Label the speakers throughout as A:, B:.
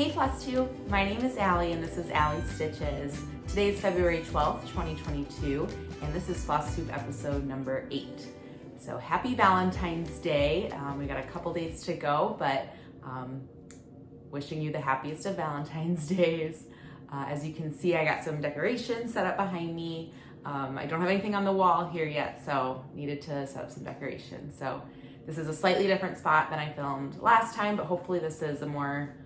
A: Hey Flosstube, my name is Allie and this is Allie Stitches. Today is February 12th, 2022, and this is Flosstube episode number 8. So happy Valentine's Day. We got a couple days to go, but wishing you the happiest of Valentine's Days. As you can see, I got some decorations set up behind me. I don't have anything on the wall here yet, so needed to set up some decorations. So this is a slightly different spot than I filmed last time, but hopefully this is a more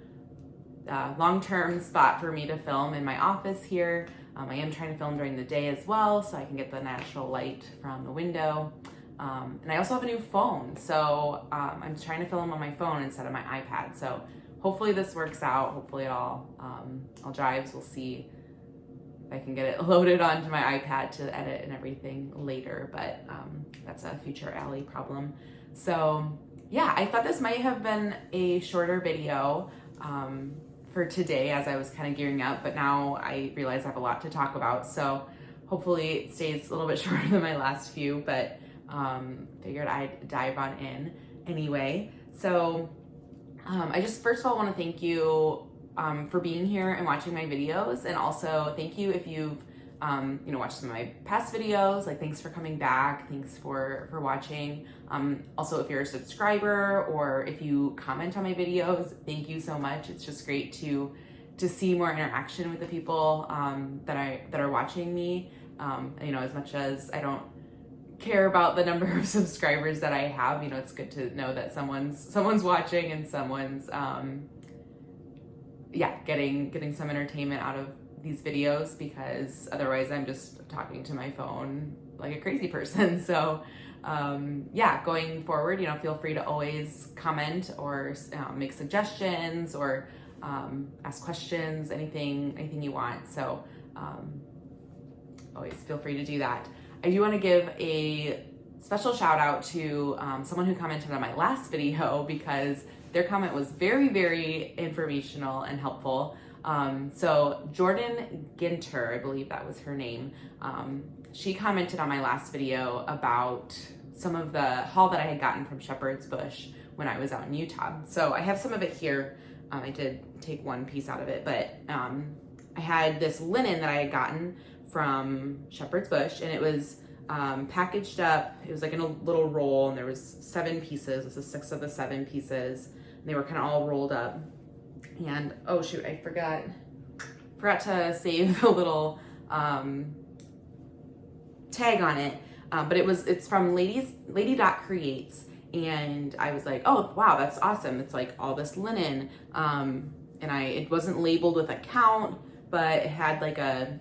A: long-term spot for me to film in my office here. I am trying to film during the day as well, so I can get the natural light from the window. And I also have a new phone, so I'm trying to film on my phone instead of my iPad. So hopefully this works out. Hopefully it all jives. We'll see if I can get it loaded onto my iPad to edit and everything later, but that's a future Allie problem. So yeah, I thought this might have been a shorter video for today as I was kind of gearing up, but now I realize I have a lot to talk about. So hopefully it stays a little bit shorter than my last few, but figured I'd dive on in anyway. So I just first of all want to thank you for being here and watching my videos, and also thank you if you've watched some of my past videos. Like, thanks for coming back, thanks for watching. Also, if you're a subscriber or if you comment on my videos, thank you so much. It's just great to see more interaction with the people that are watching me. As much as I don't care about the number of subscribers that I have, it's good to know that someone's watching and someone's getting some entertainment out of these videos, because otherwise I'm just talking to my phone like a crazy person. So going forward, feel free to always comment or make suggestions or ask questions, anything you want. So always feel free to do that. I do want to give a special shout out to someone who commented on my last video, because their comment was very, very informational and helpful. So Jordan Ginter, I believe that was her name, she commented on my last video about some of the haul that I had gotten from Shepherd's Bush when I was out in Utah. So I have some of it here. I did take one piece out of it, but I had this linen that I had gotten from Shepherd's Bush, and it was packaged up. It was like in a little roll, and there was 7 pieces. This is 6 of the 7 pieces. And they were kind of all rolled up. And oh shoot, I forgot to save the little tag on it. But it's from Lady.Creates, and I was like, oh wow, that's awesome. It's like all this linen, and it wasn't labeled with a count, but it had like a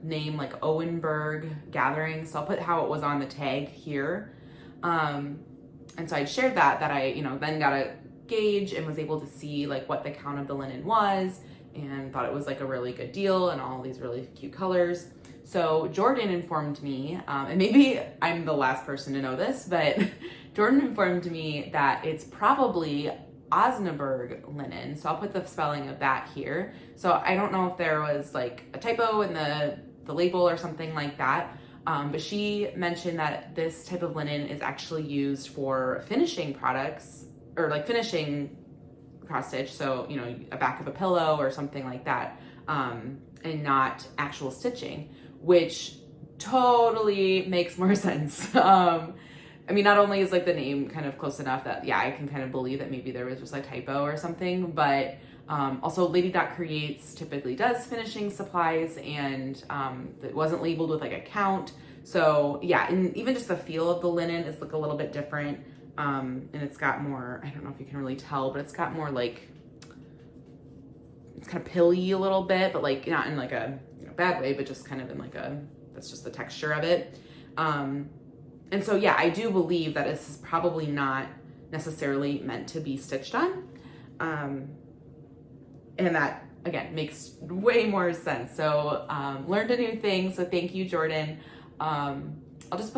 A: name like Owenberg Gathering. So I'll put how it was on the tag here. And so I shared that I then got a gauge and was able to see like what the count of the linen was, and thought it was like a really good deal and all these really cute colors. So Jordan informed me, and maybe I'm the last person to know this, but Jordan informed me that it's probably Osnaburg linen. So I'll put the spelling of that here. So I don't know if there was like a typo in the label or something like that. But she mentioned that this type of linen is actually used for finishing products, or like finishing cross stitch. So, a back of a pillow or something like that, and not actual stitching, which totally makes more sense. Not only is like the name kind of close enough that, I can kind of believe that maybe there was just a typo or something, but also Lady.Creates typically does finishing supplies, and it wasn't labeled with like a count. So and even just the feel of the linen is like a little bit different. And it's got more, I don't know if you can really tell, but it's got more like, it's kind of pilly a little bit, but like not in like a bad way, but just kind of in like that's just the texture of it. And so, I do believe that this is probably not necessarily meant to be stitched on. And that, again, makes way more sense. So, learned a new thing. So thank you, Jordan. I'll just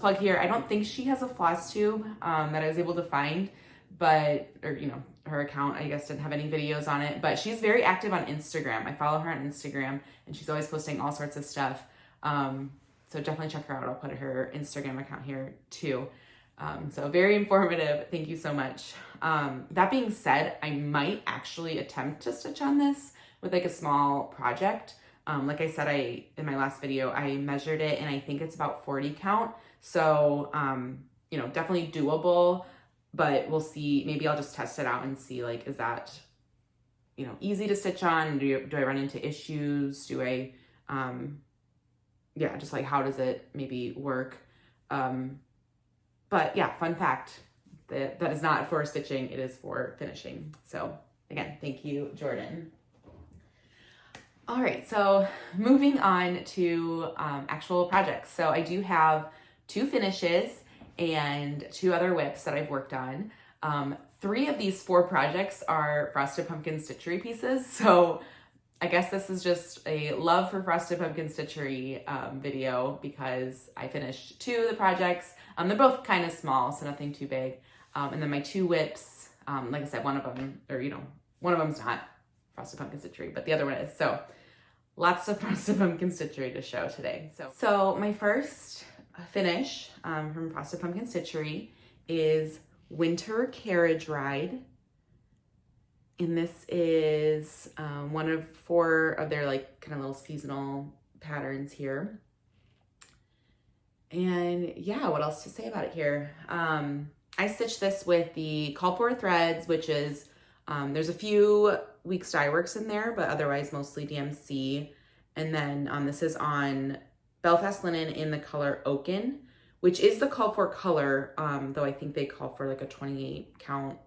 A: plug here. I don't think she has a Flosstube that I was able to find, but, her account, I guess, didn't have any videos on it, but she's very active on Instagram. I follow her on Instagram, and she's always posting all sorts of stuff. So definitely check her out. I'll put her Instagram account here too. So very informative. Thank you so much. That being said, I might actually attempt to stitch on this with like a small project. Like I said, in my last video, I measured it and I think it's about 40 count. So, you know, definitely doable, but we'll see. Maybe I'll just test it out and see, like, is that, you know, easy to stitch on? Do I run into issues? Do I, yeah, just like, how does it maybe work? But yeah, fun fact, that is not for stitching, it is for finishing. So again, thank you, Jordan. All right, so moving on to actual projects. So I do have 2 finishes and 2 other whips that I've worked on. 3 of these 4 projects are Frosted Pumpkin Stitchery pieces. So I guess this is just a love for Frosted Pumpkin Stitchery video because I finished 2 of the projects. They're both kind of small, so nothing too big. And then my 2 whips, like I said, one of them, or you know, one of them's not Frosted Pumpkin Stitchery, but the other one is. So lots of Frosted Pumpkin Stitchery to show today. So my first finish from Frosted Pumpkin Stitchery is Winter Carriage Ride. And this is one of 4 of their like kind of little seasonal patterns here. And yeah, what else to say about it here? I stitched this with the Call For threads, which is, there's a few Weeks Dye Works in there, but otherwise mostly DMC. And then this is on Belfast linen in the color Oaken, which is the Call For color, though I think they call for like a 28 count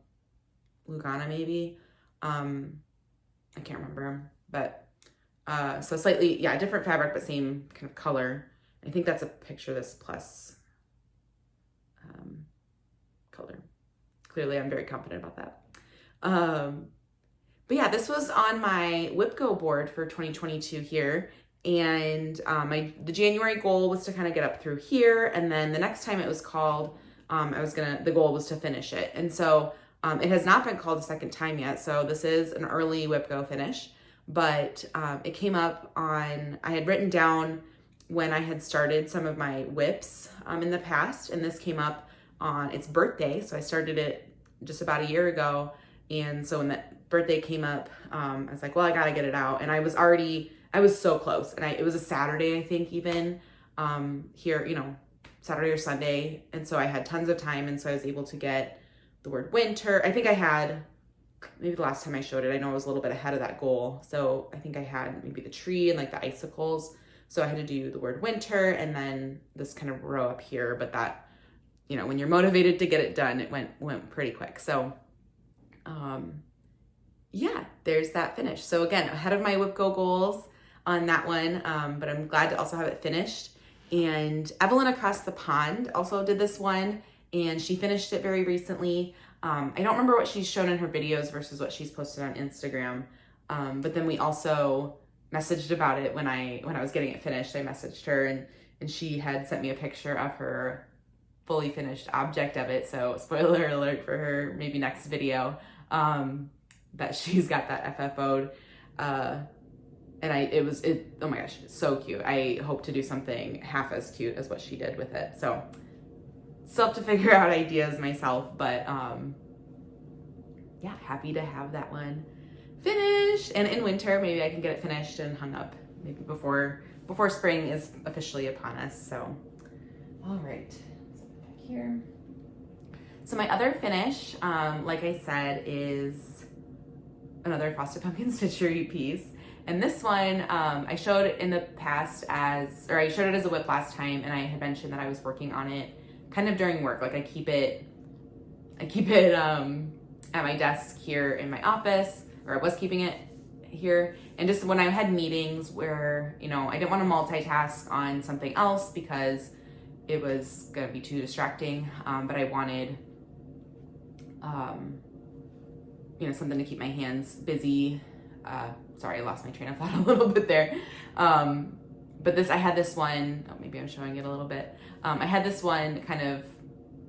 A: Lugana maybe. I can't remember, but so slightly, yeah, different fabric, but same kind of color. I think that's a picture of this plus color. Clearly, I'm very confident about that. But yeah, this was on my WhipGo board for 2022 here. And the January goal was to kind of get up through here. And then the next time it was called, the goal was to finish it. And so it has not been called a second time yet. So this is an early WhipGo finish, but it came up on, I had written down when I had started some of my whips in the past, and this came up on its birthday. So I started it just about a year ago. And so when that birthday came up, I was like, well, I gotta get it out. And I was so close. And it was a Saturday, I think even here, you know, Saturday or Sunday. And so I had tons of time. And so I was able to get the word winter. I think I had, maybe the last time I showed it, I know I was a little bit ahead of that goal. So I think I had maybe the tree and like the icicles. So I had to do the word winter and then this kind of row up here, but that, you know, when you're motivated to get it done, it went pretty quick. So, yeah, there's that finish. So again, ahead of my WhipGo goals on that one, but I'm glad to also have it finished. And Evelyn across the pond also did this one, and she finished it very recently. I don't remember what she's shown in her videos versus what she's posted on Instagram. But then we also messaged about it when I was getting it finished. I messaged her and she had sent me a picture of her fully finished object of it. So spoiler alert for her maybe next video, that she's got that FFO'd. And oh my gosh, so cute. I hope to do something half as cute as what she did with it. So still have to figure out ideas myself, but yeah, happy to have that one finished. And in winter, maybe I can get it finished and hung up maybe before spring is officially upon us. So, all right, back here. So my other finish, like I said, is another Frosted Pumpkin Stitchery piece. And this one, I showed in the past I showed it as a whip last time, and I had mentioned that I was working on it kind of during work. Like I keep it at my desk here in my office, or I was keeping it here. And just when I had meetings where, you know, I didn't want to multitask on something else because it was going to be too distracting. But I wanted, you know, something to keep my hands busy. Sorry, I lost my train of thought a little bit there. But I had this one, oh, maybe I'm showing it a little bit. I had this one kind of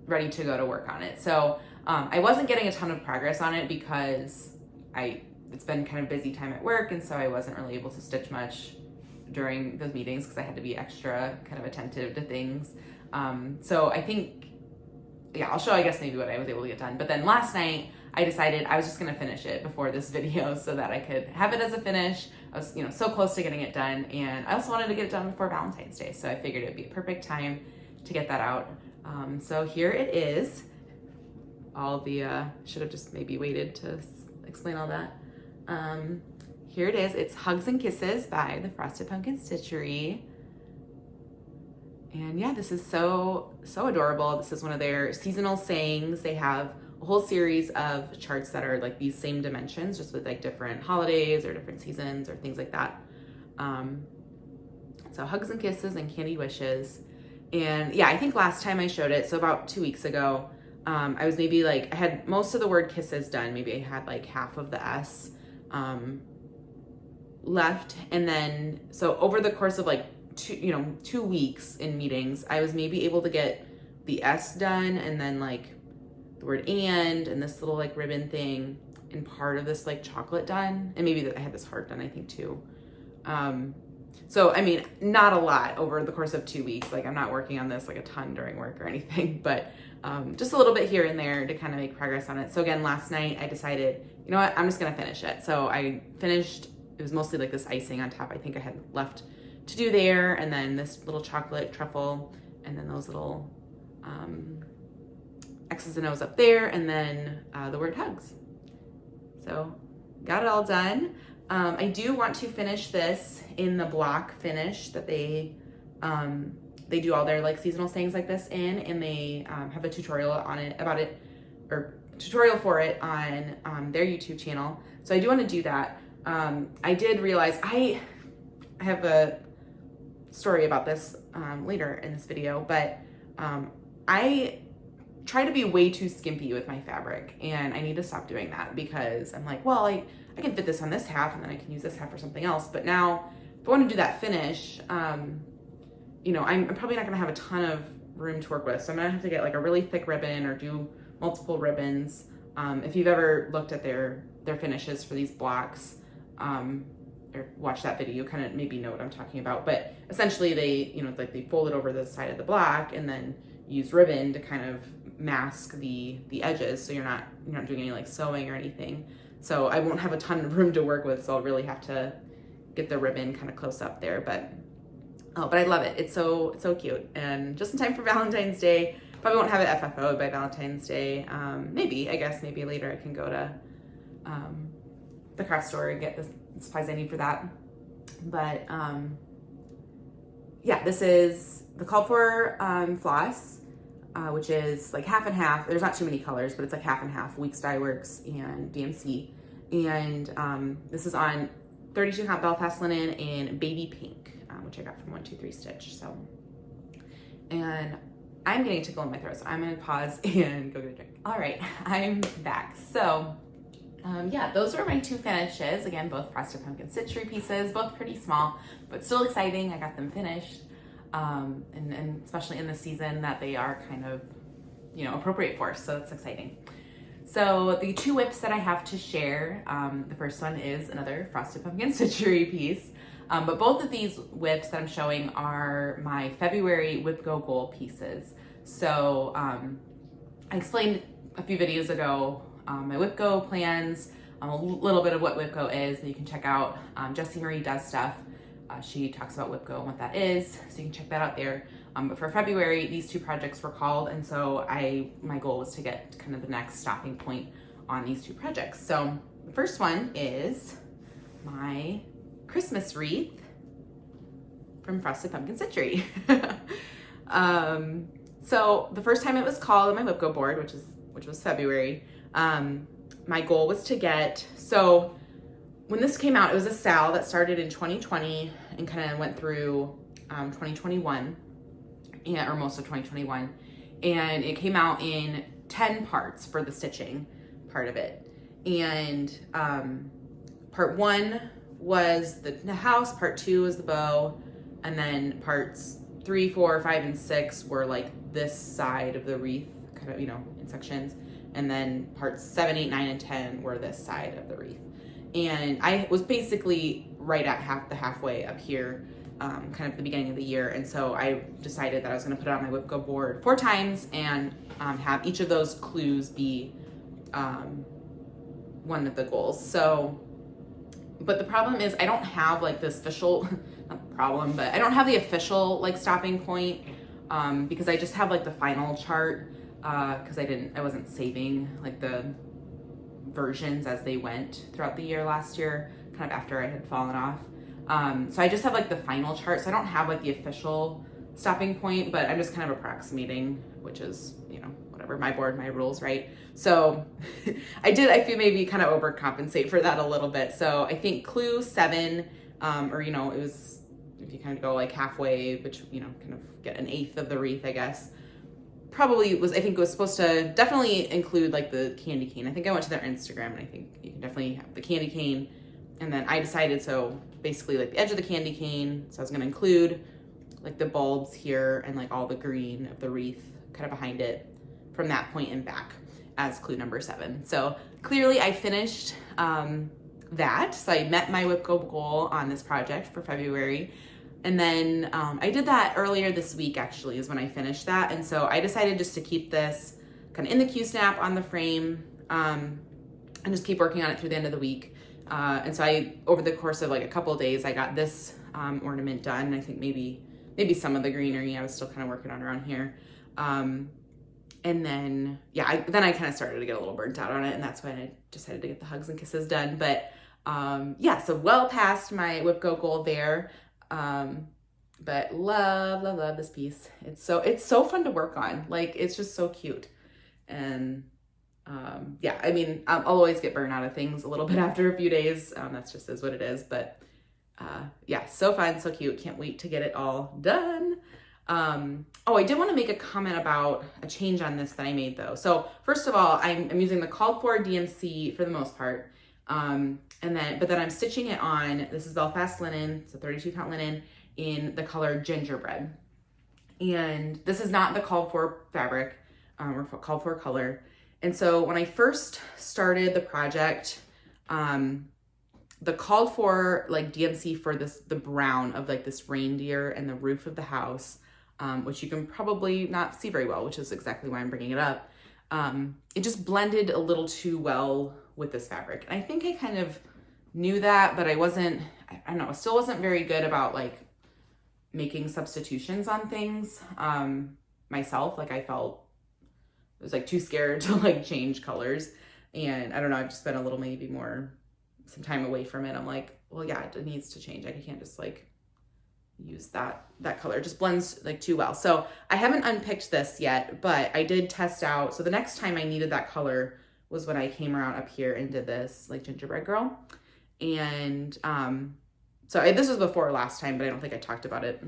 A: ready to go to work on it. So I wasn't getting a ton of progress on it because it's been kind of busy time at work. And so I wasn't really able to stitch much during those meetings because I had to be extra kind of attentive to things. So I think yeah, I'll show, I guess, maybe what I was able to get done. But then last night, I decided I was just gonna finish it before this video so that I could have it as a finish. I was, so close to getting it done, and I also wanted to get it done before Valentine's Day, so I figured it'd be a perfect time to get that out. So here it is. All the, should have just maybe waited to explain all that. Here it is. It's Hugs and Kisses by the Frosted Pumpkin Stitchery. And yeah, this is so adorable. This is one of their seasonal sayings. They have a whole series of charts that are like these same dimensions, just with like different holidays or different seasons or things like that. So Hugs and Kisses and Candy Wishes. And yeah, I think last time I showed it, so about 2 weeks ago, I was maybe like, I had most of the word kisses done. Maybe I had like half of the S left. And then, so over the course of like 2 weeks in meetings, I was maybe able to get the S done, and then like the word and this little like ribbon thing, and part of this like chocolate done. And maybe I had this heart done, I think, too. So, I mean, not a lot over the course of 2 weeks. Like, I'm not working on this like a ton during work or anything, but just a little bit here and there to kind of make progress on it. So again, last night I decided, you know what, I'm just gonna finish it. So I finished, it was mostly like this icing on top I think I had left to do there, and then this little chocolate truffle, and then those little X's and O's up there, and then the word hugs. So got it all done. I do want to finish this in the block finish that they do all their like seasonal sayings like this in, and they have a tutorial on it tutorial for it on their YouTube channel. So I do want to do that. I did realize I have a story about this later in this video, but I try to be way too skimpy with my fabric, and I need to stop doing that, because I'm like, well, I can fit this on this half and then I can use this half for something else. But now if I want to do that finish, I'm probably not going to have a ton of room to work with. So I'm going to have to get like a really thick ribbon or do multiple ribbons. If you've ever looked at their finishes for these blocks, or watch that video, you kind of maybe know what I'm talking about. But essentially they, like they fold it over the side of the block and then use ribbon to kind of mask the edges, so you're not doing any like sewing or anything. So I won't have a ton of room to work with, so I'll really have to get the ribbon kind of close up there. But I love it. It's so cute, and just in time for Valentine's Day. Probably won't have it FFO'd by Valentine's Day. Maybe later I can go to the craft store and get the supplies I need for that. But yeah, this is the call for floss, which is like half and half. There's not too many colors, but it's like half and half, Weeks Dye Works and DMC. And this is on 32 count Belfast linen in baby pink, which I got from 123 Stitch. So, and I'm getting a tickle in my throat, so I'm gonna pause and go get a drink. All right, I'm back. So yeah, those were my 2 finishes. Again, both Frosted Pumpkin Stitchery pieces, both pretty small, but still exciting. I got them finished. And especially in the season that they are kind of, appropriate for, so it's exciting. So the 2 whips that I have to share, the first one is another Frosted Pumpkin Stitchery piece, but both of these whips that I'm showing are my February Whip Go Goal pieces. So I explained a few videos ago my Whip Go plans, a little bit of what Whip Go is, that you can check out. Jessie Marie does stuff. She talks about Whip Go and what that is, so you can check that out there. But for February, these 2 projects were called, and so my goal was to get kind of the next stopping point on these 2 projects. So the first one is my Christmas wreath from Frosted Pumpkin Stitchery. So the first time it was called on my Whip Go board, which was February, my goal was to get, so when this came out, it was a sale that started in 2020 and kind of went through 2021, or most of 2021. And it came out in 10 parts for the stitching part of it. And part 1 was the house, part 2 was the bow, and then parts 3, 4, 5, and 6 were like this side of the wreath, kind of, in sections. And then parts 7, 8, 9, and 10 were this side of the wreath. And I was basically right at the halfway up here. kind of at the beginning of the year. And so I decided that I was going to put it on my whip go board 4 times and have each of those clues be one of the goals. So, but the problem is I don't have like this official, not the problem, but I don't have the official like stopping point because I just have like the final chart because I wasn't saving like the versions as they went throughout the year last year, kind of after I had fallen off. So I just have like the final chart. So I don't have like the official stopping point, but I'm just kind of approximating, which is, you know, whatever, my board, my rules, right? So I feel maybe kind of overcompensate for that a little bit. So I think clue 7, or, you know, it was, if you kind of go like halfway, which, you know, kind of get an eighth of the wreath, I guess, probably was, I think it was supposed to definitely include like the candy cane. I think I went to their Instagram and I think you can definitely have the candy cane. And then I decided, so basically like the edge of the candy cane. So I was going to include like the bulbs here and like all the green of the wreath kind of behind it from that point and back as clue number 7. So clearly I finished that. So I met my whip go goal on this project for February. And then I did that earlier this week actually is when I finished that. And so I decided just to keep this kind of in the Q-snap on the frame and just keep working on it through the end of the week. And so over the course of like a couple of days, I got this ornament done. I think maybe some of the greenery I was still kind of working on around here. And then, yeah, then I kind of started to get a little burnt out on it, and that's when I decided to get the hugs and kisses done. But yeah, so well past my whip go goal there. But love this piece. It's so fun to work on. Like, it's just so cute. And yeah, I mean, I'll always get burnt out of things a little bit after a few days. That's just is what it is. But yeah, so fun, so cute. Can't wait to get it all done. Oh, I did want to make a comment about a change on this that I made though. So first of all, I'm using the called for DMC for the most part. But then I'm stitching it on, this is Belfast linen, so 32 count linen in the color gingerbread. And this is not the called for fabric, or called for color. And so when I first started the project, the called for like DMC for the brown of like this reindeer and the roof of the house, which you can probably not see very well, which is exactly why I'm bringing it up. It just blended a little too well with this fabric. And I think I kind of knew that, but I don't know, I still wasn't very good about like making substitutions on things myself. Like I felt I was like too scared to like change colors. And I don't know, I've just been a little maybe more some time away from it. I'm like, well, yeah, it needs to change. I can't just like use that color. It just blends like too well. So I haven't unpicked this yet, but I did test out. So the next time I needed that color was when I came around up here and did this like gingerbread girl. And so this was before last time, but I don't think I talked about it.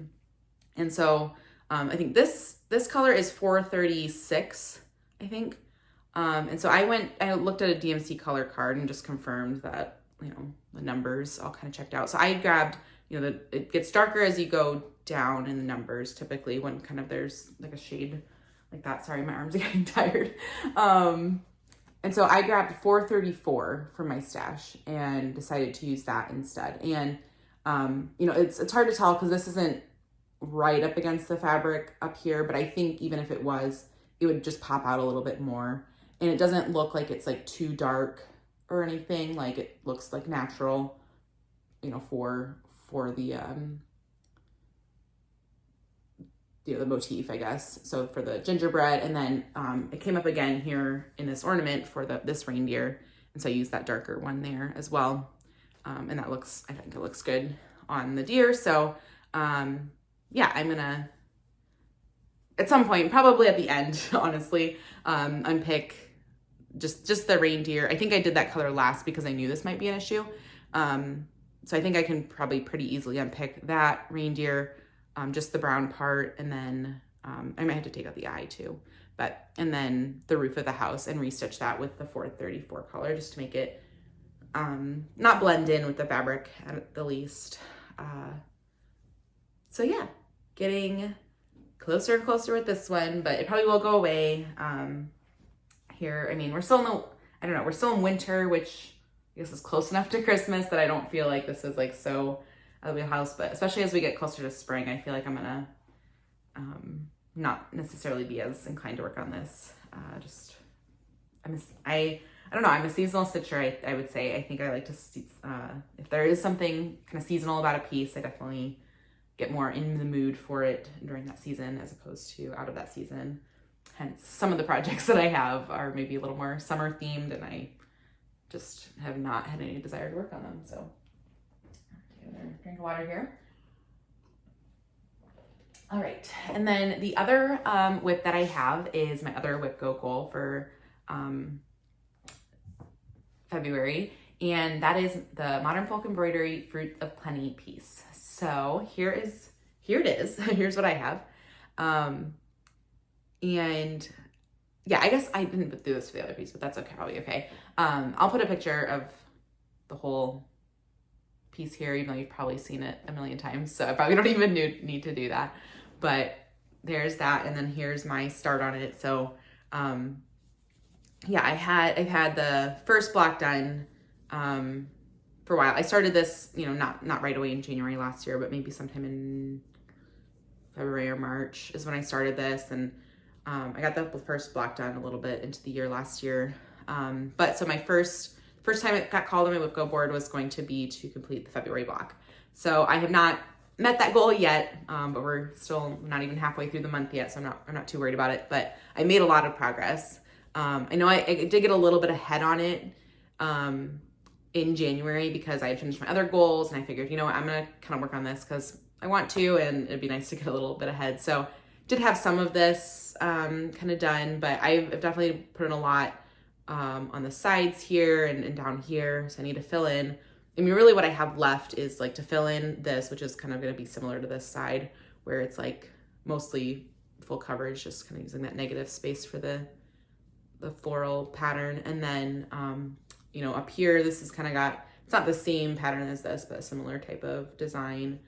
A: And so I think this color is 436, I think. And so I looked at a DMC color card and just confirmed that, you know, the numbers all kind of checked out. So I grabbed, you know, it gets darker as you go down in the numbers, typically when kind of there's like a shade like that. Sorry, my arms are getting tired. And so I grabbed 434 from my stash and decided to use that instead. And, you know, it's hard to tell because this isn't right up against the fabric up here, but I think even if it was, it would just pop out a little bit more. And it doesn't look like it's like too dark or anything. Like it looks like natural, you know, for the, you know, the motif, I guess. So for the gingerbread, and then it came up again here in this ornament for this reindeer. And so I used that darker one there as well. And that looks, I think it looks good on the deer. So yeah, I'm gonna, at some point, probably at the end, honestly, unpick just the reindeer. I think I did that color last because I knew this might be an issue. So I think I can probably pretty easily unpick that reindeer, just the brown part, and then I might have to take out the eye too, and then the roof of the house and restitch that with the 434 color just to make it not blend in with the fabric at the least. So yeah, getting closer and closer with this one, but it probably will go away here. I mean, we're still we're still in winter, which I guess is close enough to Christmas that I don't feel like this is like so of the wheelhouse, but especially as we get closer to spring, I feel like I'm gonna not necessarily be as inclined to work on this. I don't know, I'm a seasonal stitcher, I would say. I think I like to, if there is something kind of seasonal about a piece, I definitely get more in the mood for it during that season as opposed to out of that season. Hence, some of the projects that I have are maybe a little more summer themed, and I just have not had any desire to work on them. So, take another drink of water here. All right, and then the other whip that I have is my other whip go goal for February, and that is the Modern Folk Embroidery Fruit of Plenty piece. So here it is. Here's what I have. And yeah, I guess I didn't do this for the other piece, but that's okay, probably okay. I'll put a picture of the whole piece here, even though you've probably seen it a million times, so I probably don't even need to do that. But there's that, and then here's my start on it. So yeah, I've had the first block done for a while. I started this, you know, not right away in January last year, but maybe sometime in February or March is when I started this, and I got the first block done a little bit into the year last year. But so my first time it got called on my whip go board was going to be to complete the February block. So I have not met that goal yet, but we're still not even halfway through the month yet, so I'm not too worried about it. But I made a lot of progress. I know I did get a little bit ahead on it in January because I had finished my other goals, and I figured, you know what, I'm gonna kind of work on this because I want to, and it'd be nice to get a little bit ahead. So did have some of this kind of done, but I've definitely put in a lot on the sides here and down here, so I need to fill in. I mean, really what I have left is like to fill in this, which is kind of going to be similar to this side where it's like mostly full coverage, just kind of using that negative space for the floral pattern. And then, you know, up here, this is kind of got, it's not the same pattern as this, but a similar type of design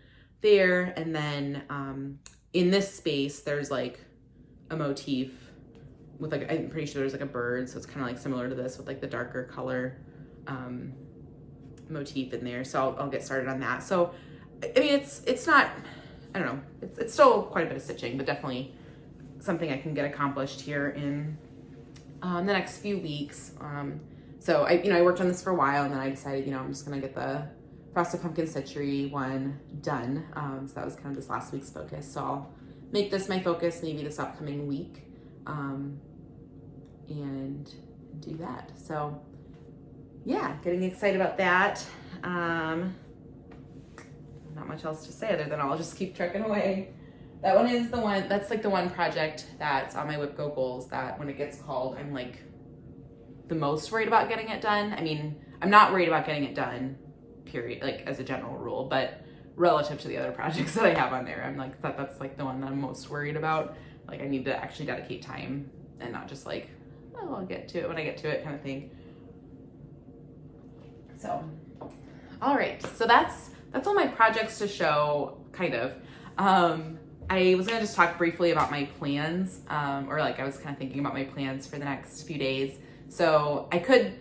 A: there. And then in this space, there's like a motif with like, I'm pretty sure there's like a bird. So it's kind of like similar to this with like the darker color motif in there. So I'll get started on that. So, I mean, it's not, I don't know, it's still quite a bit of stitching, but definitely something I can get accomplished here in the next few weeks. So I worked on this for a while, and then I decided, you know, I'm just gonna get the Frosted Pumpkin Stitchery one done. So that was kind of this last week's focus. So I'll make this my focus maybe this upcoming week, and do that. So yeah, getting excited about that. Not much else to say other than I'll just keep trucking away. That one is the one, that's like the one project that's on my whip go goals that when it gets called, I'm like the most worried about getting it done. I mean, I'm not worried about getting it done, period, like as a general rule, but relative to the other projects that I have on there, I'm like, that's like the one that I'm most worried about. Like I need to actually dedicate time and not just like, oh, I'll get to it when I get to it kind of thing. So, all right, so that's all my projects to show, kind of. I was gonna just talk briefly about my plans, or like I was kind of thinking about my plans for the next few days. So I could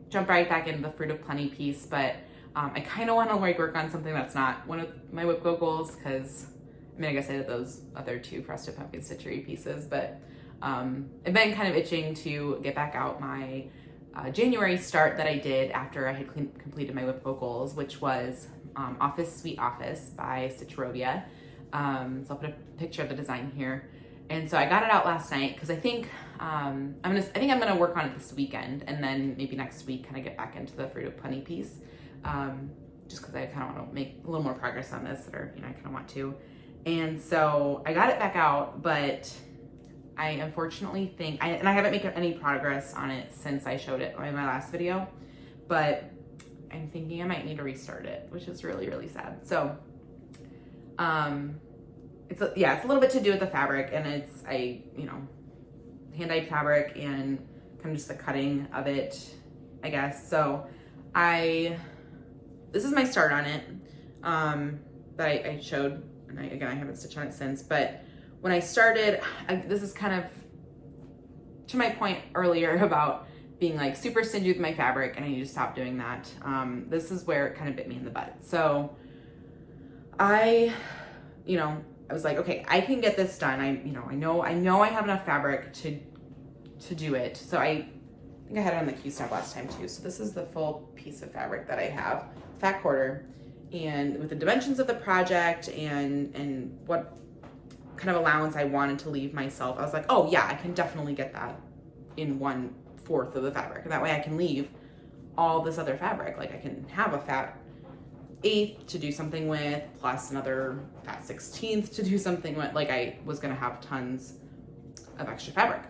A: jump right back into the Fruit of Plenty piece, but I kind of want to like work on something that's not one of my whip go goals, because I mean, I guess I did those other two Frosted Pumpkin Stitchery pieces, but I've been kind of itching to get back out my January start that I did after I had completed my whip go goals, which was Office Sweet Office by Stitchrovia. So I'll put a picture of the design here. And so I got it out last night because I think I'm gonna work on it this weekend, and then maybe next week kind of get back into the Fruit of Plenty piece, just because I kind of want to make a little more progress on this, or I kind of want to. And so I got it back out, but I unfortunately think I haven't made any progress on it since I showed it in my last video, but I'm thinking I might need to restart it, which is really, really sad. So it's a little bit to do with the fabric, and it's hand-dyed fabric and kind of just the cutting of it, I guess. So this is my start on it that I showed, and I haven't stitched on it since, but when I started, this is kind of to my point earlier about being like super stingy with my fabric, and I need to stop doing that. This is where it kind of bit me in the butt. So I was like, okay, I can get this done. I know I have enough fabric to do it. So I think I had it on the Q-snap last time too. So this is the full piece of fabric that I have, fat quarter, and with the dimensions of the project and what kind of allowance I wanted to leave myself, I was like, oh yeah, I can definitely get that in 1/4 of the fabric. And that way I can leave all this other fabric. Like I can have a fat 1/8 to do something with, plus another fat 1/16 to do something with. Like I was gonna have tons of extra fabric.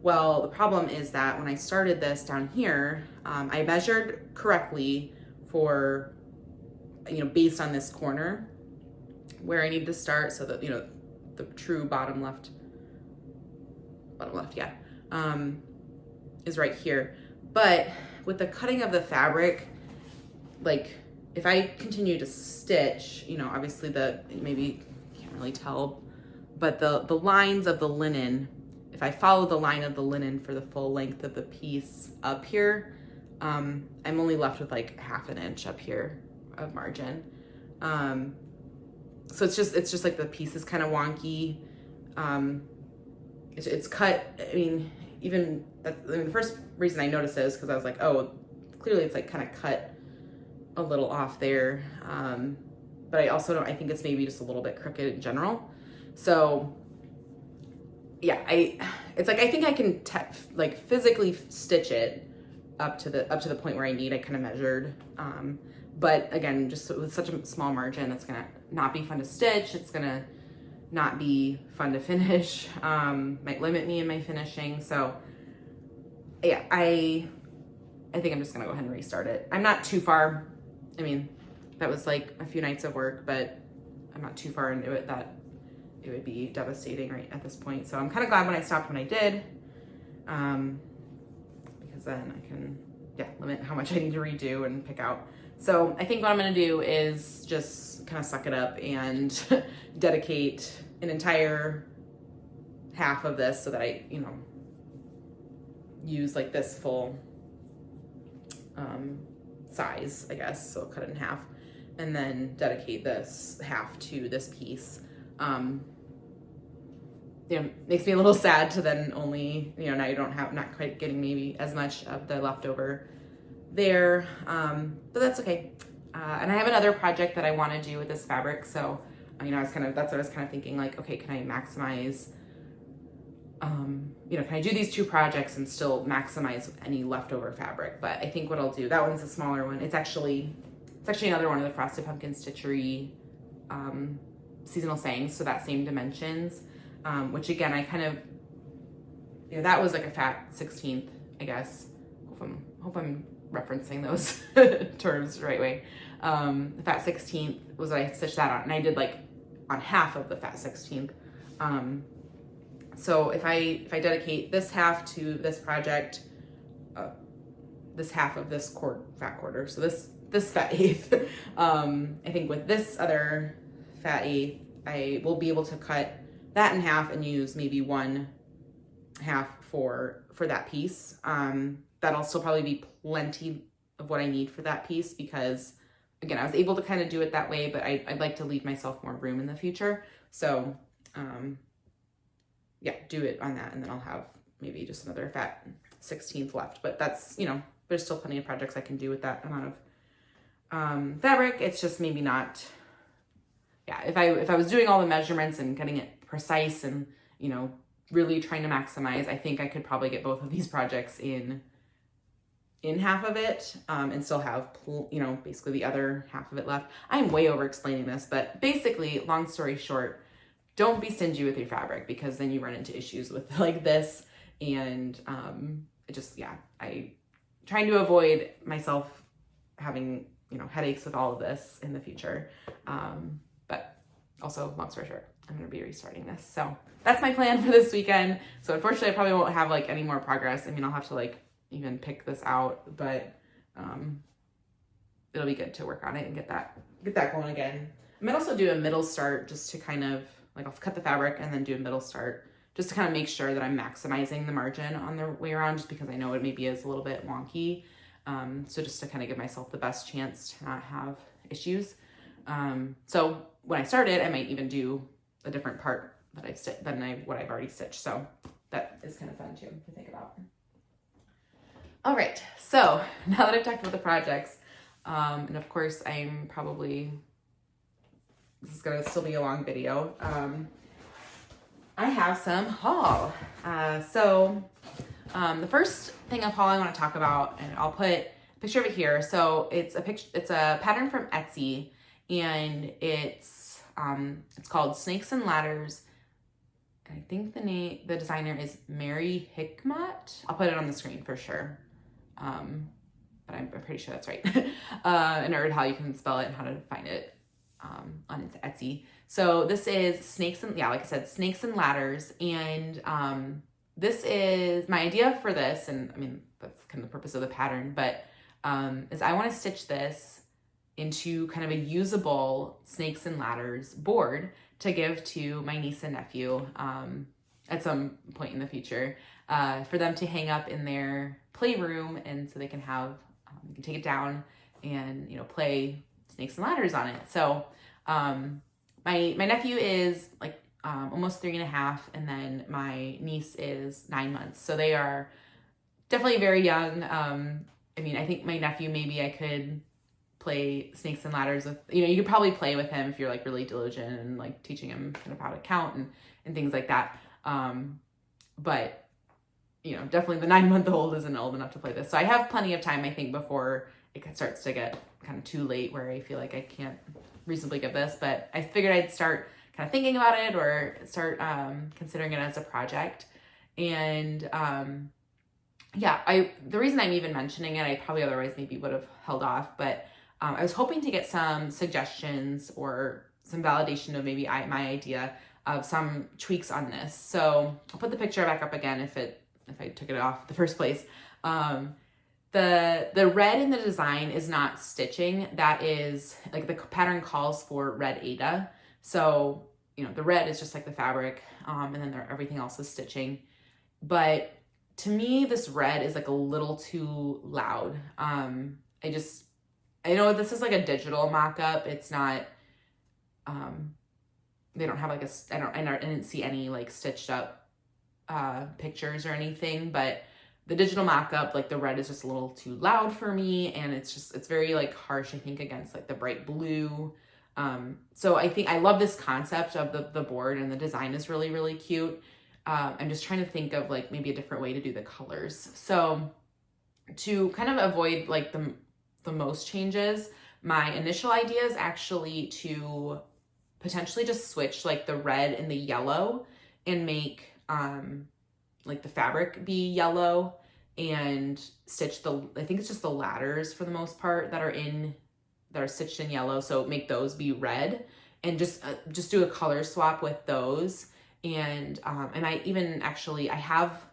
A: Well, the problem is that when I started this down here, I measured correctly for, based on this corner where I need to start, so that, the true bottom left, yeah, is right here. But with the cutting of the fabric, like if I continue to stitch, obviously maybe you can't really tell, but the lines of the linen, if I follow the line of the linen for the full length of the piece up here, I'm only left with like 1/2 inch up here of margin. So it's just like the piece is kind of wonky. It's cut. I mean, the first reason I noticed it is because I was like, oh, clearly it's like kind of cut a little off there. But I also I think it's maybe just a little bit crooked in general. So yeah, it's like I think I can like physically stitch it up to the point where I need. I kind of measured, but again, just with such a small margin, it's gonna not be fun to stitch. It's gonna not be fun to finish. Might limit me in my finishing. So yeah, I think I'm just gonna go ahead and restart it. I'm not too far. I mean, that was like a few nights of work, but I'm not too far into it that it would be devastating right at this point. So I'm kind of glad when I stopped when I did, because then I can, limit how much I need to redo and pick out. So I think what I'm gonna do is just kind of suck it up and dedicate an entire half of this so that I, use like this full size, I guess. So I'll cut it in half and then dedicate this half to this piece. Makes me a little sad to then only, now you not quite getting maybe as much of the leftover there, but that's okay. And I have another project that I want to do with this fabric. So, that's what I was kind of thinking, like, okay, can I maximize, can I do these 2 projects and still maximize any leftover fabric? But I think what I'll do, that one's a smaller one. It's actually another one of the Frosted Pumpkin Stitchery, seasonal sayings. So that same dimensions. Which again, I kind of, that was like a fat 16th, I guess. Hope I'm referencing those terms the right way. The fat 16th was what I stitched that on, and I did like on half of the fat 16th. So if I dedicate this half to this project, this half of this fat quarter, so this fat 1/8, I think with this other fat 1/8, I will be able to cut that in half and use maybe 1/2 for that piece. That'll still probably be plenty of what I need for that piece because, again, I was able to kind of do it that way, but I'd like to leave myself more room in the future. So, do it on that, and then I'll have maybe just another fat 16th left. But that's, there's still plenty of projects I can do with that amount of fabric. It's just maybe not, if I was doing all the measurements and getting it precise and, really trying to maximize, I think I could probably get both of these projects in half of it, and still have, basically the other half of it left. I'm way over explaining this, but basically, long story short, don't be stingy with your fabric because then you run into issues with like this. And, I trying to avoid myself having, headaches with all of this in the future. But also, long story short, I'm going to be restarting this. So that's my plan for this weekend. So unfortunately, I probably won't have like any more progress. I mean, I'll have to like even pick this out, but it'll be good to work on it and get that going again. I might also do a middle start just to kind of like, I'll cut the fabric and then do a middle start just to kind of make sure that I'm maximizing the margin on the way around, just because I know it maybe is a little bit wonky. So just to kind of give myself the best chance to not have issues. So when I started, I might even do a different part that what I've already stitched. So that is kind of fun too to think about. All right, so now that I've talked about the projects, and of course this is gonna still be a long video. I have some haul. The first thing of haul I want to talk about, and I'll put a picture of it here. So it's a pattern from Etsy, and it's called Snakes and Ladders. And I think the designer is MaryHickmott. I'll put it on the screen for sure. But I'm pretty sure that's right. And I read how you can spell it and how to find it on Etsy. So this is Snakes and Ladders. And this is my idea for this. And I mean, that's kind of the purpose of the pattern, but is I want to stitch this into kind of a usable Snakes and Ladders board to give to my niece and nephew at some point in the future for them to hang up in their playroom, and so they can take it down and, you know, play Snakes and Ladders on it. So my nephew is like almost 3.5, and then my niece is 9 months. So they are definitely very young. I mean, I think my nephew, maybe I could play Snakes and Ladders with, you know, you could probably play with him if you're like really diligent and like teaching him kind of how to count and things like that. But you know, definitely the 9-month-old isn't old enough to play this. So I have plenty of time, I think, before it starts to get kind of too late where I feel like I can't reasonably give this, but I figured I'd start kind of thinking about it or start considering it as a project. And the reason I'm even mentioning it, I probably otherwise maybe would have held off, but I was hoping to get some suggestions or some validation of maybe my idea of some tweaks on this. So I'll put the picture back up again if I took it off the first place. The red in the design is not stitching. That is, like, the pattern calls for red Aida. So, you know, the red is just like the fabric, and then everything else is stitching. But to me, this red is like a little too loud. I know this is like a digital mock-up. It's not, they don't have like I didn't see any like stitched up pictures or anything, but the digital mock-up, like the red is just a little too loud for me, and it's very like harsh, I think, against like the bright blue. So I think I love this concept of the board, and the design is really, really cute. I'm just trying to think of like maybe a different way to do the colors. So to kind of avoid like the most changes, my initial idea is actually to potentially just switch like the red and the yellow and make like the fabric be yellow, and stitch I think it's just the ladders for the most part that are stitched in yellow. So make those be red, and just do a color swap with those. And I might even actually, I have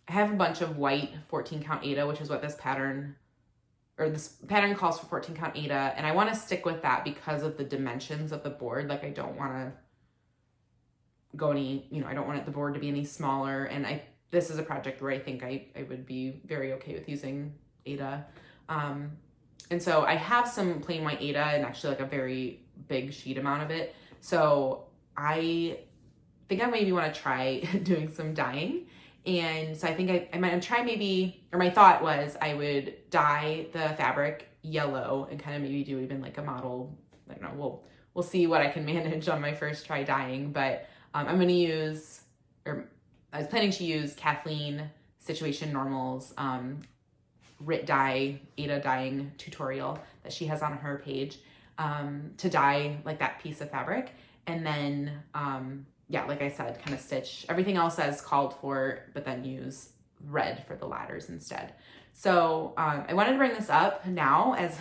A: a bunch of white 14 count Aida, which is what this pattern calls for, 14 count Aida. And I want to stick with that because of the dimensions of the board. Like, I don't want to go any, you know, I don't want the board to be any smaller. And this is a project where I think I would be very okay with using Aida. And so I have some plain white Aida, and actually like a very big sheet amount of it. So I think I maybe want to try doing some dyeing. And so I think I might try my thought was I would dye the fabric yellow and kind of maybe do even like a model. I don't know, we'll see what I can manage on my first try dyeing, but I'm going to use, or I was planning to use Kathleen StitchuationNormal's Aida dyeing tutorial that she has on her page to dye like that piece of fabric. And then, like I said, kind of stitch everything else as called for, but then use red for the ladders instead. So I wanted to bring this up now as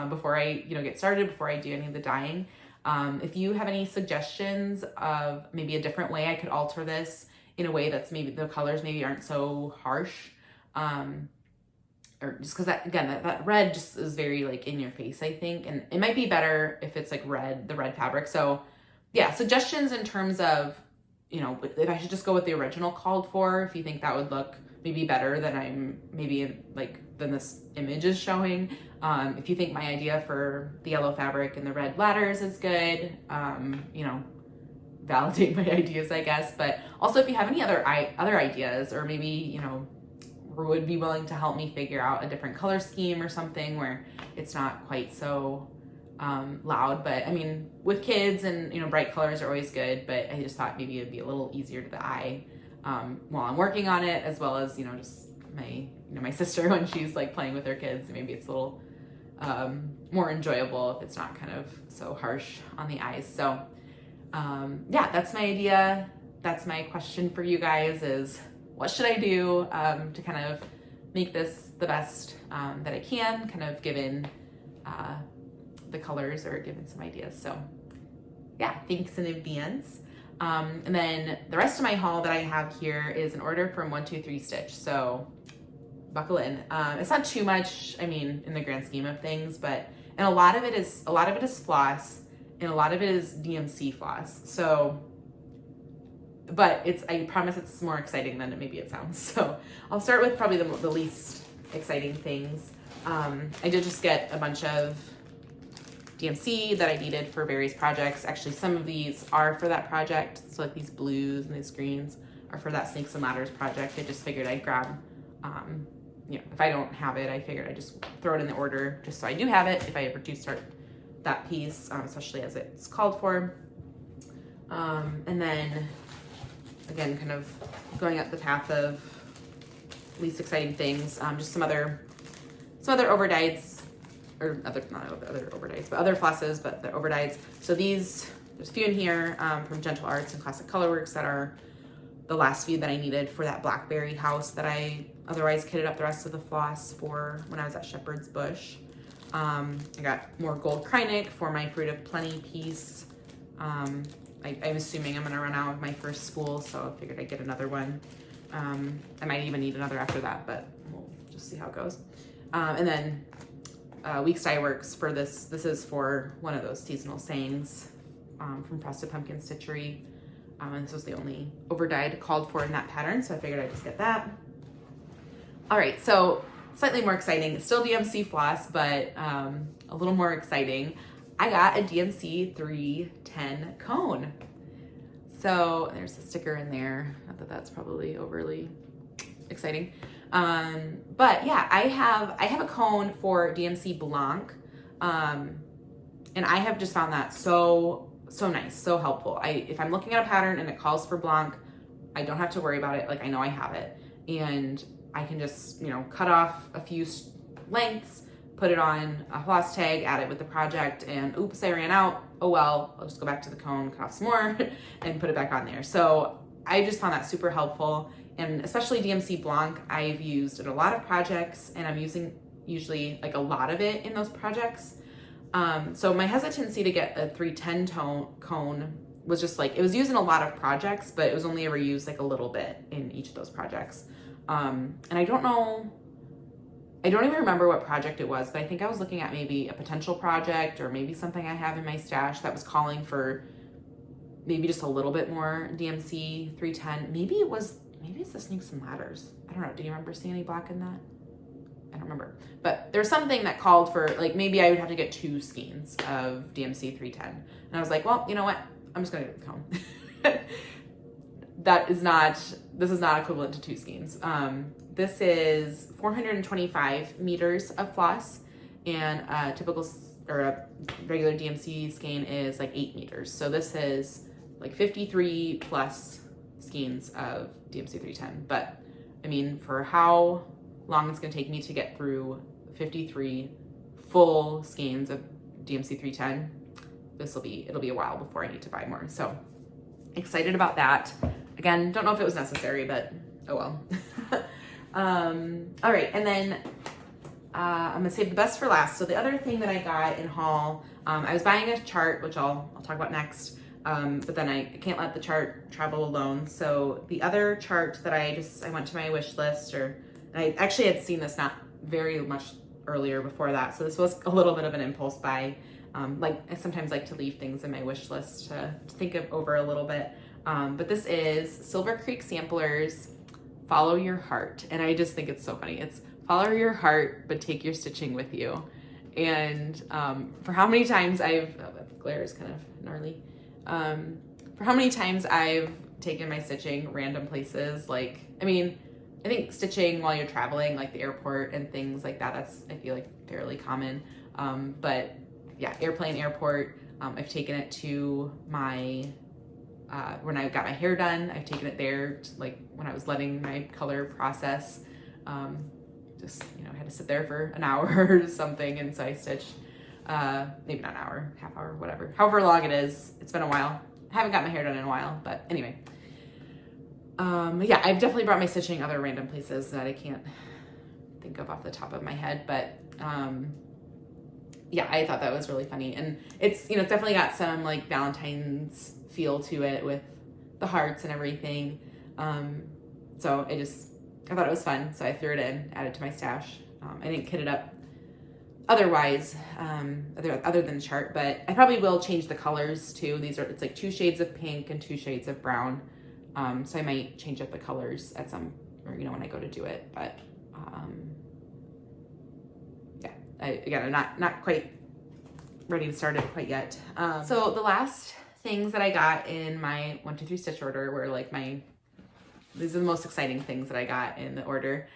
A: before I get started, before I do any of the dyeing. If you have any suggestions of maybe a different way I could alter this in a way that's maybe the colors maybe aren't so harsh, or just because that red just is very like in your face, I think, and it might be better if it's like the red fabric. So yeah, suggestions in terms of, if I should just go with the original called for, if you think that would look maybe better than I'm maybe in like this image is showing. If you think my idea for the yellow fabric and the red ladders is good, you know, validate my ideas, I guess. But also if you have any other ideas, or maybe, you know, would be willing to help me figure out a different color scheme or something where it's not quite so loud. But I mean, with kids and, you know, bright colors are always good, but I just thought maybe it'd be a little easier to the eye while I'm working on it, as well as, you know, just my sister when she's like playing with her kids, maybe it's a little more enjoyable if it's not kind of so harsh on the eyes. So yeah, that's my idea. That's my question for you guys is, what should I do to kind of make this the best that I can, kind of given the colors, or given some ideas. So yeah, thanks in advance. And then the rest of my haul that I have here is an order from 123 Stitch. So buckle in. It's not too much, I mean, in the grand scheme of things, but, and a lot of it is floss, and a lot of it is DMC floss. So, but I promise it's more exciting than maybe it sounds. So I'll start with probably the least exciting things. I did just get a bunch of DMC that I needed for various projects. Actually, some of these are for that project. So like these blues and these greens are for that Snakes and Ladders project. I just figured I'd grab, you know, if I don't have it, I figured I'd just throw it in the order just so I do have it if I ever do start that piece, especially as it's called for. And then again, kind of going up the path of least exciting things, just some other overdyes, or not other overdyes, but other flosses, but the overdyes. So there's a few in here from Gentle Arts and Classic Colorworks that are the last few that I needed for that blackberry house that I otherwise kitted up the rest of the floss for when I was at Shepherd's Bush. I got more gold Krynic for my Fruit of Plenty piece. I'm assuming I'm gonna run out of my first spool, so I figured I'd get another one. I might even need another after that, but we'll just see how it goes. And then Weeks Dye Works for this. This is for one of those seasonal sayings from Frosted Pumpkin Stitchery. And this was the only overdyed called for in that pattern, so I figured I'd just get that. All right, so slightly more exciting. It's still DMC floss, but a little more exciting. I got a DMC 310 cone. So there's a sticker in there. Not that that's probably overly exciting. But yeah, I have a cone for DMC Blanc. And I have just found that so nice, so helpful. If I'm looking at a pattern and it calls for Blanc, I don't have to worry about it. Like, I know I have it, and I can just, you know, cut off a few lengths, put it on a floss tag, add it with the project, and oops, I ran out. Oh well, I'll just go back to the cone, cut off some more, and put it back on there. So I just found that super helpful, and especially DMC Blanc, I've used in a lot of projects, and I'm using usually like a lot of it in those projects. So my hesitancy to get a 310 cone was just like, it was used in a lot of projects, but it was only ever used like a little bit in each of those projects. And I don't even remember what project it was, but I think I was looking at maybe a potential project, or maybe something I have in my stash that was calling for maybe just a little bit more DMC 310. Maybe it's the Snakes and Ladders. I don't know. Do you remember seeing any black in that? I don't remember, but there's something that called for, like, maybe I would have to get 2 skeins of DMC 310. And I was like, well, you know what? I'm just going to get the cone. This is not equivalent to 2 skeins. This is 425 meters of floss, and a typical, or a regular DMC skein is like 8 meters. So this is like 53 plus skeins of DMC 310. But I mean, for how long it's gonna take me to get through 53 full skeins of DMC 310, it'll be a while before I need to buy more. So excited about that. Again, don't know if it was necessary, but oh well. All right, and then I'm gonna save the best for last. So the other thing that I got in haul, I was buying a chart, which I'll talk about next, but then I can't let the chart travel alone. So the other chart that I went to my wish list, and I actually had seen this not very much earlier before that. So this was a little bit of an impulse buy. Like, I sometimes like to leave things in my wish list to think over a little bit. But this is Silver Creek Samplers Follow Your Heart. And I just think it's so funny. It's follow your heart, but take your stitching with you. And for how many times that glare is kind of gnarly. For how many times I've taken my stitching random places, like, I mean, I think stitching while you're traveling, like the airport and things like that, that's, I feel like, fairly common. But yeah, airplane, airport, I've taken it to my, when I got my hair done, I've taken it there, to, like when I was letting my color process, just, you know, I had to sit there for an hour or something. And so I stitched, maybe not an hour, half hour, whatever, however long it is. It's been a while. I haven't got my hair done in a while, but anyway. Yeah, I've definitely brought my stitching other random places that I can't think of off the top of my head, but yeah, I thought that was really funny. And it's, you know, it's definitely got some like Valentine's feel to it with the hearts and everything. So I thought it was fun. So I threw it in, added to my stash. I didn't kit it up otherwise, other than the chart, but I probably will change the colors too. It's like 2 shades of pink and 2 shades of brown. So I might change up the colors at or, you know, when I go to do it, but, yeah, again, I'm not quite ready to start it quite yet. So the last things that I got in my 1, 2, 3 stitch order were like these are the most exciting things that I got in the order.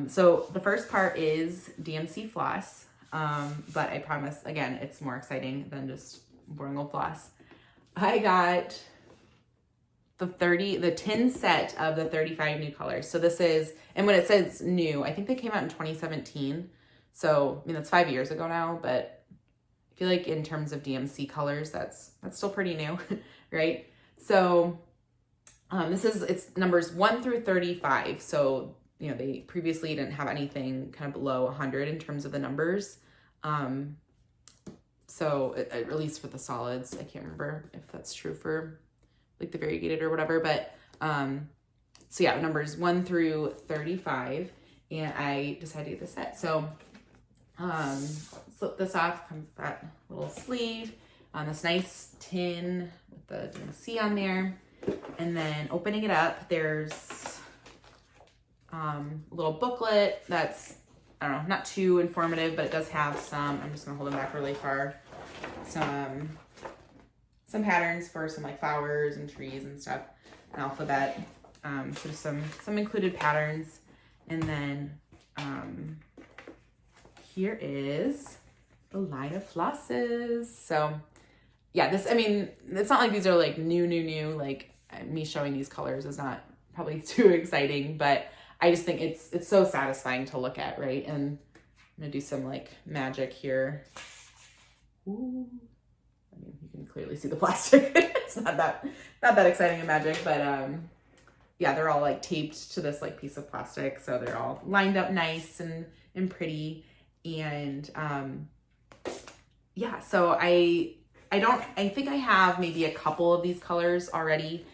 A: So the first part is DMC floss. But I promise, again, it's more exciting than just boring old floss. I got the 10 set of the 35 new colors. So this is, and when it says new, I think they came out in 2017. So, I mean, that's 5 years ago now, but I feel like in terms of DMC colors, that's still pretty new, right? So, it's numbers 1 through 35. So, you know, they previously didn't have anything kind of below 100 in terms of the numbers. So at least for the solids, I can't remember if that's true for like the variegated or whatever, but, so yeah, numbers 1 through 35, and I decided to get the set. So, slip this off, comes that little sleeve on this nice tin with the DMC on there. And then opening it up, there's, a little booklet that's, I don't know, not too informative, but it does have some, I'm just gonna hold them back really far, some patterns for some like flowers and trees and stuff, an alphabet, so just some included patterns. And then here is the line of flosses. So yeah, this, I mean, it's not like these are like new, like me showing these colors is not probably too exciting, but I just think it's so satisfying to look at, right? And I'm gonna do some like magic here. Ooh. I mean, you can clearly see the plastic. It's not that exciting a magic, but yeah, they're all like taped to this like piece of plastic, so they're all lined up nice and pretty. And yeah, so I think I have maybe a couple of these colors already.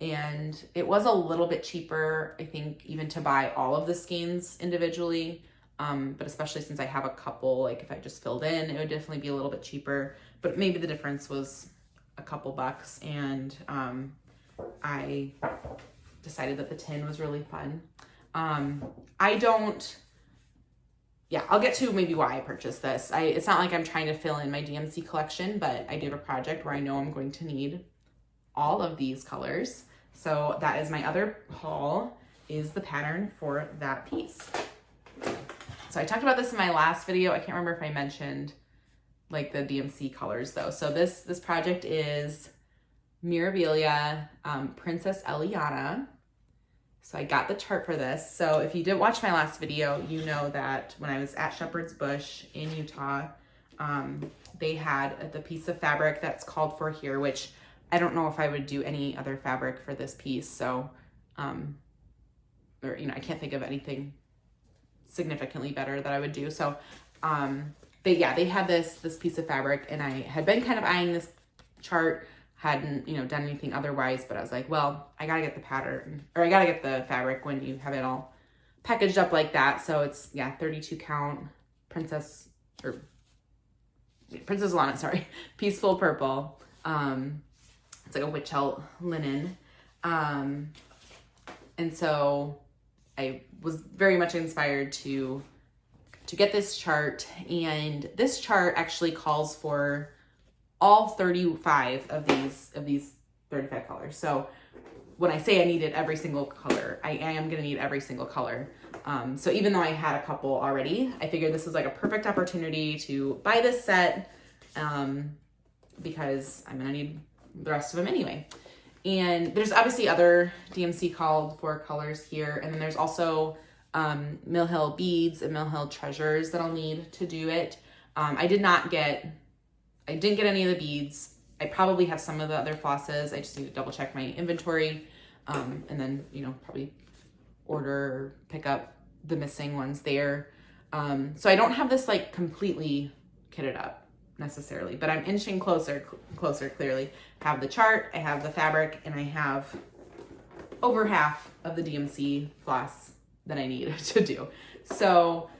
A: And it was a little bit cheaper, I think, even to buy all of the skeins individually. But especially since I have a couple, like if I just filled in, it would definitely be a little bit cheaper. But maybe the difference was a couple bucks. And I decided that the tin was really fun. Yeah, I'll get to maybe why I purchased this. It's not like I'm trying to fill in my DMC collection, but I do have a project where I know I'm going to need all of these colors. So that is my other haul, is the pattern for that piece. So I talked about this in my last video. I can't remember if I mentioned like the DMC colors though. So this project is Mirabilia, Princess Elliana. So I got the chart for this. So if you did watch my last video, you know that when I was at Shepherd's Bush in Utah, they had the piece of fabric that's called for here, which I don't know if I would do any other fabric for this piece. So, or, you know, I can't think of anything significantly better that I would do. So, they had this piece of fabric, and I had been kind of eyeing this chart, hadn't, you know, done anything otherwise, but I was like, well, I gotta get the pattern, or I gotta get the fabric when you have it all packaged up like that. So it's, yeah, 32 count Princess Elliana, sorry, Peaceful Purple. It's like a witchelt linen. And so I was very much inspired to get this chart, and this chart actually calls for all 35 of these 35 colors. So when I say I needed every single color, I am going to need every single color. So even though I had a couple already, I figured this was like a perfect opportunity to buy this set, because I'm going to need the rest of them anyway. And there's obviously other DMC called for colors here. And then there's also Mill Hill beads and Mill Hill treasures that I'll need to do it. I didn't get any of the beads. I probably have some of the other flosses. I just need to double check my inventory, and then, you know, probably order or pick up the missing ones there. So I don't have this like completely kitted up necessarily, but I'm inching closer clearly. I have the chart, I have the fabric, and I have over half of the DMC floss that I need to do. So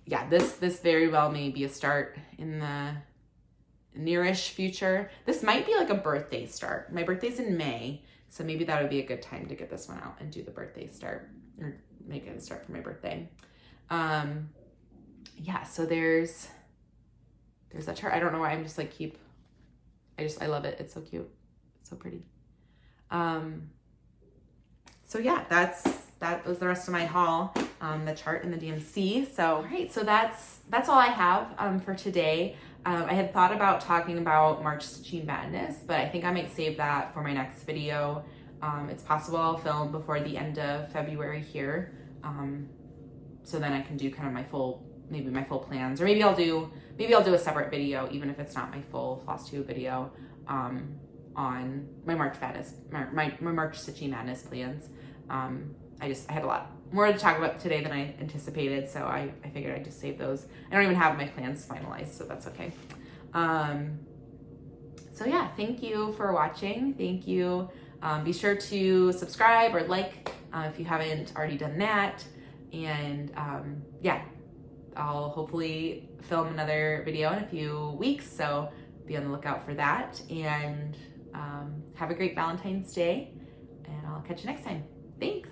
A: yeah, this very well may be a start in the nearish future. This might be like a birthday start. My birthday's in May, so maybe that would be a good time to get this one out and do the birthday start, or make it a start for my birthday. Yeah, so there's that chart. I don't know why I'm just like I love it. It's so cute. It's so pretty. So yeah, that was the rest of my haul, the chart and the DMC. So, all right, so that's all I have for today. I had thought about talking about March Stitching Madness, but I think I might save that for my next video. It's possible I'll film before the end of February here. So then I can do kind of my full plans, or maybe I'll do a separate video, even if it's not my full Flosstube video, on my March Madness, my March Stitching Madness plans. I had a lot more to talk about today than I anticipated, so I figured I'd just save those. I don't even have my plans finalized, so that's okay. So yeah, thank you for watching. Thank you. Be sure to subscribe or like if you haven't already done that. And yeah, I'll hopefully film another video in a few weeks, so be on the lookout for that. And have a great Valentine's Day, and I'll catch you next time. Thanks.